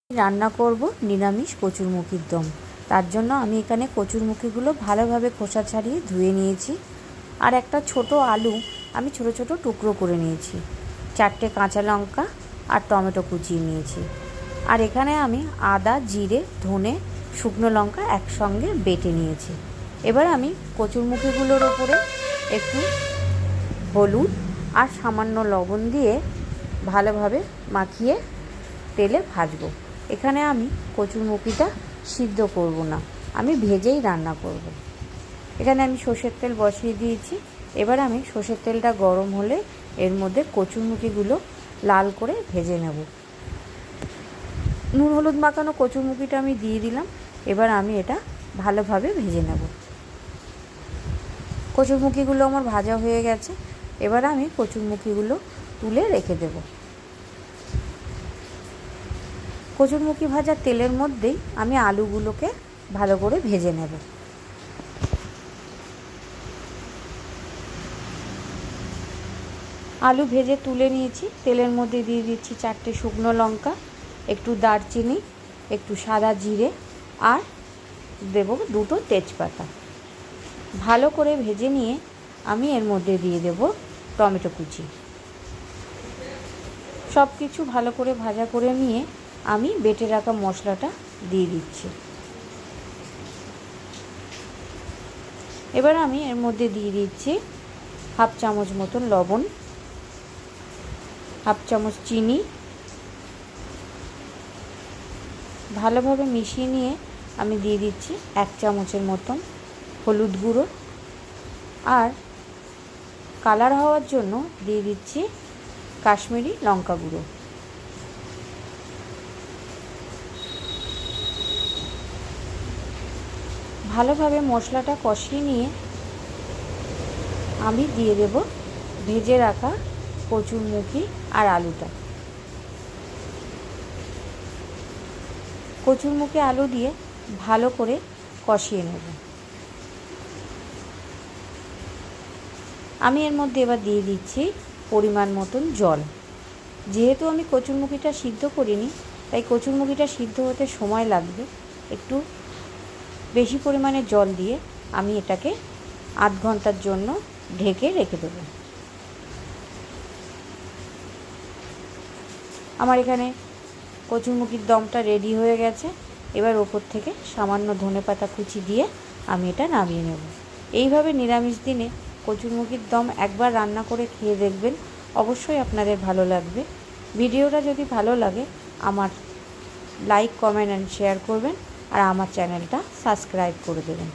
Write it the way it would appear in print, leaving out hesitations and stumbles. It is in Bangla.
রান্না করব নিরামিষ কচুরমুখির দম। তার জন্য আমি এখানে কচুরমুখিগুলো ভালোভাবে খোসা ছাড়িয়ে ধুয়ে নিয়েছি। আর একটা ছোট আলু আমি ছোট ছোট টুকরো করে নিয়েছি। 4টে কাঁচা লঙ্কা আর টমেটো কুচিয়ে নিয়েছি। আর এখানে আমি আদা, জিরে, ধনে, শুকনো লঙ্কা একসঙ্গে বেটে নিয়েছি। এবার আমি কচুরমুখিগুলোর ওপরে একটু হলুদ আর সামান্য লবণ দিয়ে ভালোভাবে মাখিয়ে তেলে ভাজবো। এখানে আমি কচুরমুখিটা সিদ্ধ করব না, আমি ভেজেই রান্না করব। এখানে আমি সর্ষের তেল বসিয়ে দিয়েছি। এবার আমি সর্ষের তেলটা গরম হলে এর মধ্যে কচুরমুখিগুলো লাল করে ভেজে নেব। নুন হলুদ মাখানো কচুরমুখিটা আমি দিয়ে দিলাম। এবার আমি এটা ভালোভাবে ভেজে নেব। কচুরমুখিগুলো আমার ভাজা হয়ে গেছে। এবার আমি কচুরমুখিগুলো তুলে রেখে দেব। কচুরমুখি ভাজা তেলের মধ্যেই আমি আলুগুলোকে ভালো করে ভেজে নেব। আলু ভেজে তুলে নিয়েছি। তেলের মধ্যে দিয়ে দিচ্ছি 4টে শুকনো লঙ্কা, একটু দারচিনি, একটু সাদা জিরে আর দেব 2টো তেজপাতা। ভালো করে ভেজে নিয়ে আমি এর মধ্যে দিয়ে দেব টমেটো কুচি। সব কিছু ভালো করে ভাজা করে নিয়ে আমি বেটে রাখা মশলাটা দিয়ে দিচ্ছি। এবার আমি এর মধ্যে দিয়ে দিচ্ছি 1/2 চামচ মতন লবণ, 1/2 চামচ চিনি। ভালোভাবে মিশিয়ে নিয়ে আমি দিয়ে দিচ্ছি 1 চামচের মতন হলুদ গুঁড়ো আর কালার হওয়ার জন্য দিয়ে দিচ্ছি কাশ্মীরি লঙ্কা গুঁড়ো। ভালোভাবে মশলাটা কষিয়ে নিয়ে আমি দিয়ে দেব ভেজে রাখা কচুরমুখি আর আলুটা। কচুরমুখি আলু দিয়ে ভালো করে কষিয়ে নেব। আমি এর মধ্যে এবার দিয়ে দিচ্ছি পরিমাণ মতন জল। যেহেতু আমি কচুরমুখিটা সিদ্ধ করিনি, তাই কচুরমুখিটা সিদ্ধ হতে সময় লাগবে। একটু বেশি পরিমাণে জল দিয়ে আমি এটাকে আধ ঘন্টার জন্য ঢেকে রেখে দেব। আমার এখানে কচুরমুখির দমটা রেডি হয়ে গেছে। এবার ওপর থেকে সামান্য ধনেপাতা কুচি দিয়ে আমি এটা নামিয়ে নেব। এইভাবে নিরামিষ দিনে কচুরমুখির দম একবার রান্না করে খেয়ে দেখবেন, অবশ্যই আপনাদের ভালো লাগবে। ভিডিওটা যদি ভালো লাগে আমার লাইক, কমেন্ট অ্যান্ড শেয়ার করবেন আর আমার চ্যানেলটা সাবস্ক্রাইব করে দেবেন।